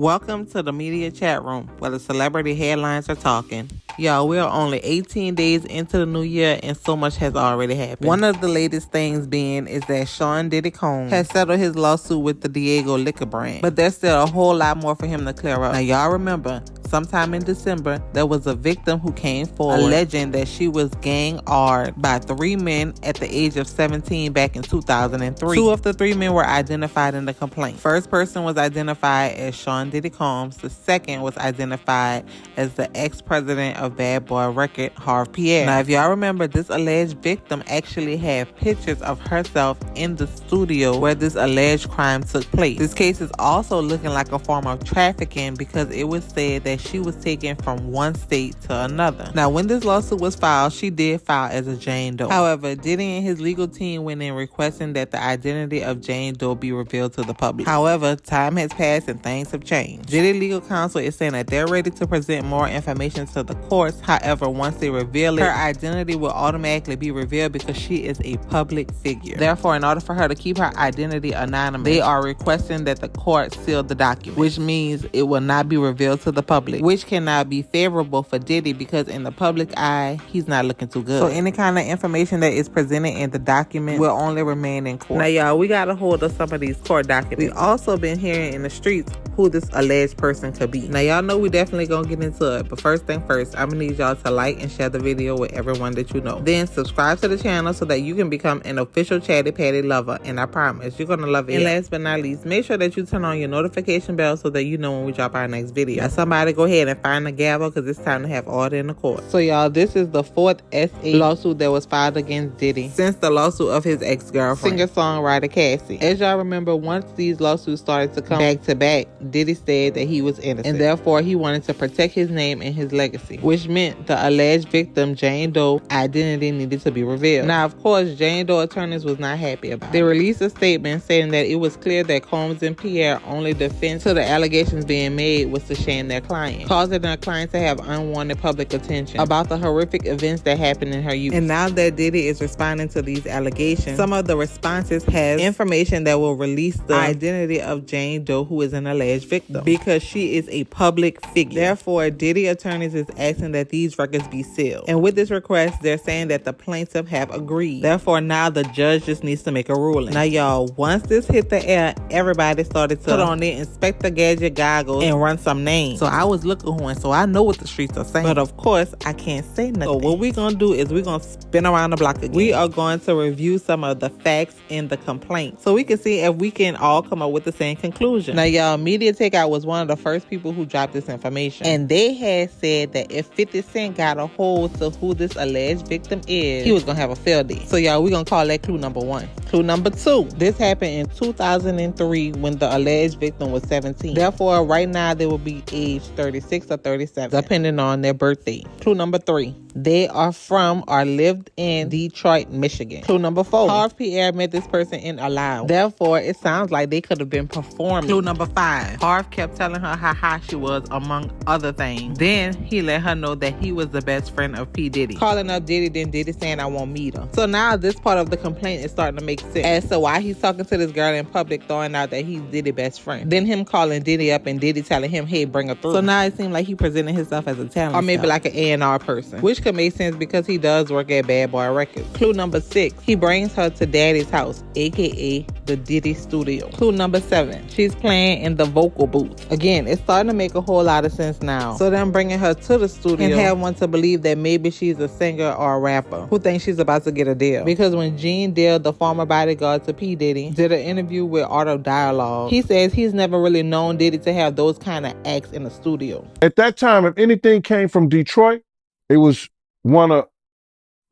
Welcome to the media chat room where the celebrity headlines are talking. Y'all, we are only 18 days into the new year and so much has already happened. One of the latest things being is that Sean Diddy Combs has settled his lawsuit with the Diego liquor brand. But there's still a whole lot more for him to clear up. Now, y'all remember, sometime in December, there was a victim who came forward alleging that she was gang-ard by 3 men at the age of 17 back in 2003. 2 of the 3 men were identified in the complaint. First person was identified as Sean Diddy Combs. The second was identified as the ex-president of Bad Boy Record, Harve Pierre. Now, if y'all remember, this alleged victim actually had pictures of herself in the studio where this alleged crime took place. This case is also looking like a form of trafficking because it was said that she was taken from one state to another. Now, when this lawsuit was filed, she did file as a Jane Doe. However, Diddy and his legal team went in requesting that the identity of Jane Doe be revealed to the public. However, time has passed and things have changed. Diddy legal counsel is saying that they're ready to present more information to the courts. However, once they reveal it, her identity will automatically be revealed because she is a public figure. Therefore, in order for her to keep her identity anonymous, they are requesting that the court seal the document, which means it will not be revealed to the public, which cannot be favorable for Diddy because in the public eye, he's not looking too good. So any kind of information that is presented in the document will only remain in court. Now, y'all, we got a hold of some of these court documents. We also been hearing in the streets who this alleged person could be. Now, y'all know we definitely gonna get into it, but first thing first, I'm gonna need y'all to like and share the video with everyone that you know. Then subscribe to the channel so that you can become an official Chatty Patty lover, and I promise you're gonna love it. And last but not least, make sure that you turn on your notification bell so that you know when we drop our next video. Now, somebody go ahead and find the gavel because it's time to have order in the court. So, y'all, this is the 4th SA lawsuit that was filed against Diddy since the lawsuit of his ex-girlfriend, singer-songwriter Cassie. As y'all remember, once these lawsuits started to come back to back, Diddy said that he was innocent, and therefore he wanted to protect his name and his legacy, which meant the alleged victim, Jane Doe, identity needed to be revealed. Now, of course, Jane Doe attorneys was not happy about it. They released a statement saying that it was clear that Combs and Pierre only defense to the allegations being made was to shame their client, causing their client to have unwanted public attention about the horrific events that happened in her youth. And now that Diddy is responding to these allegations, some of the responses have information that will release the identity of Jane Doe, who is an alleged victim, because she is a public figure. Therefore, Diddy attorneys is asking that these records be sealed. And with this request, they're saying that the plaintiff have agreed. Therefore, now the judge just needs to make a ruling. Now, y'all, once this hit the air, everybody started to put on their Inspector Gadget goggles and run some names. So I was looking for one, so I know what the streets are saying. But of course, I can't say nothing. So what we're going to do is we're going to spin around the block again. We are going to review some of the facts in the complaint so we can see if we can all come up with the same conclusion. Now, y'all, Media Takeout was one of the first people who dropped this information. And they had said that if 50 Cent got a hold to who this alleged victim is, he was going to have a field day. So, y'all, we're going to call that clue number 1. Clue number 2. This happened in 2003 when the alleged victim was 17. Therefore, right now, they will be age 36 or 37, depending on their birthday. Clue number 3. They are from or lived in Detroit, Michigan. Clue number 4. Harve Pierre met this person in a lounge. Therefore, it sounds like they could have been performing. Clue number 5. Harve kept telling her how high she was, among other things. Then he let her know that he was the best friend of P. Diddy. Calling up Diddy, then Diddy saying, I won't meet her. So now this part of the complaint is starting to make sense as to why he's talking to this girl in public, throwing out that he's Diddy's best friend. Then him calling Diddy up and Diddy telling him, hey, bring her through. So now it seems like he presented himself as a talent or maybe like an A&R person, which could make sense because he does work at Bad Boy Records. Clue number 6. He brings her to Daddy's house, aka the Diddy studio. Clue number 7. She's playing in the vocal booth. Again, it's starting to make a whole lot of sense now. So them bringing her to the studio and have one to believe that maybe she's a singer or a rapper who thinks she's about to get a deal. Because when Gene Dale, the former bodyguard to P. Diddy, did an interview with Art of Dialogue, he says he's never really known Diddy to have those kind of acts in the studio. At that time, if anything came from Detroit, it was one of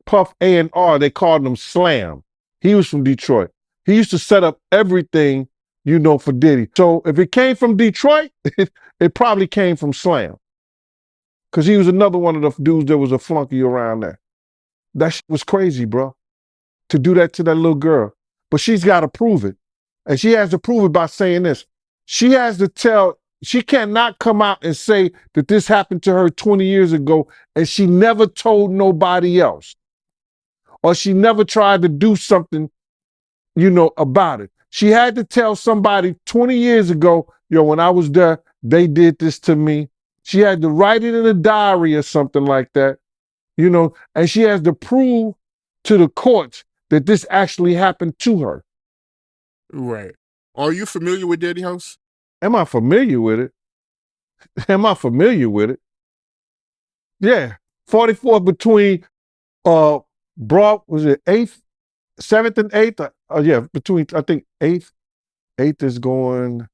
Puff A&R. They called him Slam. He was from Detroit. He used to set up everything, you know, for Diddy. So if it came from Detroit, it probably came from Slam. Because he was another one of the dudes that was a flunky around there. That shit was crazy, bro. To do that to that little girl. But she's got to prove it. And she has to prove it by saying this. She has to tell, she cannot come out and say that this happened to her 20 years ago and she never told nobody else. Or she never tried to do something, you know, about it. She had to tell somebody 20 years ago, yo, when I was there, they did this to me. She had to write it in a diary or something like that, and she has to prove to the courts that this actually happened to her. Right. Are you familiar with Daddy House? Am I familiar with it? Am I familiar with it? Yeah. 44th between was it 8th, 7th and 8th? Yeah, between, I think 8th. 8th is going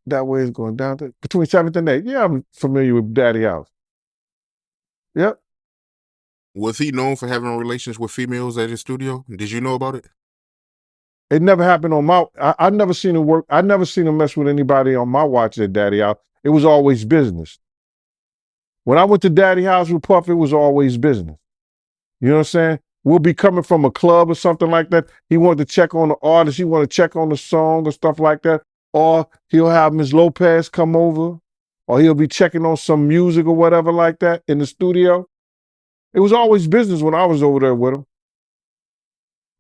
that way, is going down to between 7th and 8th. Yeah, I'm familiar with Daddy House. Yep. Was he known for having relations with females at his studio? Did you know about it? It never happened on I never seen him work. I never seen him mess with anybody on my watch at Daddy House. It was always business. When I went to Daddy House with Puff, it was always business. You know what I'm saying? We'll be coming from a club or something like that. He wanted to check on the artist. He wanted to check on the song or stuff like that. Or he'll have Ms. Lopez come over. Or he'll be checking on some music or whatever like that in the studio. It was always business when I was over there with him.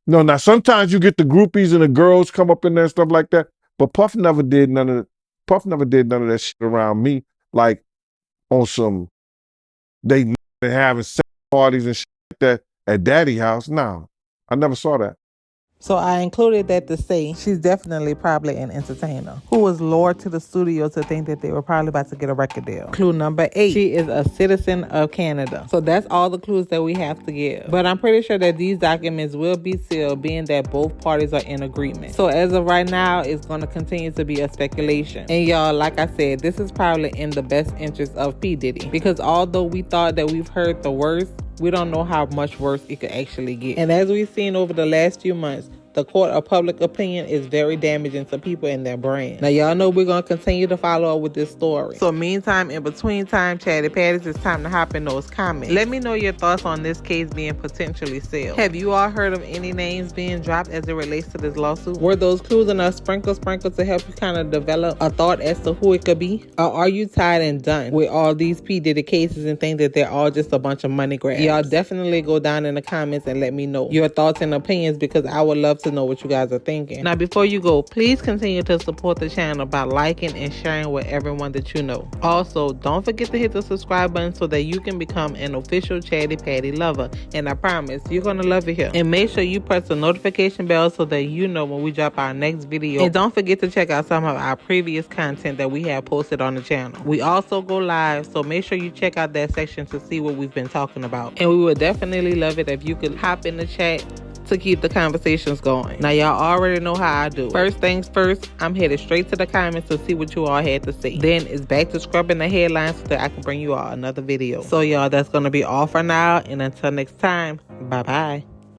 No, now sometimes you get the groupies and the girls come up in there and stuff like that. But Puff never did none of that shit around me. Like on some, they having sex parties and shit like that at Daddy House. No, I never saw that. So I included that to say she's definitely probably an entertainer who was lured to the studio to think that they were probably about to get a record deal. Clue number 8, she is a citizen of Canada. So that's all the clues that we have to give. But I'm pretty sure that these documents will be sealed, being that both parties are in agreement. So as of right now, it's going to continue to be a speculation. And y'all, like I said, this is probably in the best interest of P. Diddy. Because although we thought that we've heard the worst, we don't know how much worse it could actually get. And as we've seen over the last few months, the court of public opinion is very damaging to people and their brand. Now, y'all know we're going to continue to follow up with this story. So, meantime, in between time, Chatty Patties, it's time to hop in those comments. Let me know your thoughts on this case being potentially sealed. Have you all heard of any names being dropped as it relates to this lawsuit? Were those clues enough sprinkle to help you kind of develop a thought as to who it could be? Or are you tired and done with all these P. Diddy cases and think that they're all just a bunch of money grabs? Y'all definitely go down in the comments and let me know your thoughts and opinions, because I would love to know what you guys are thinking. Now, before you go, please continue to support the channel by liking and sharing with everyone that you know. Also, don't forget to hit the subscribe button so that you can become an official Chatty Patty lover. And I promise you're gonna love it here. And make sure you press the notification bell so that you know when we drop our next video. And don't forget to check out some of our previous content that we have posted on the channel. We also go live, so make sure you check out that section to see what we've been talking about. And we would definitely love it if you could hop in the chat to keep the conversations going. Now, y'all already know how I do. First things first, I'm headed straight to the comments to see what you all had to say. Then it's back to scrubbing the headlines so that I can bring you all another video. So, y'all, that's going to be all for now. And until next time, bye-bye.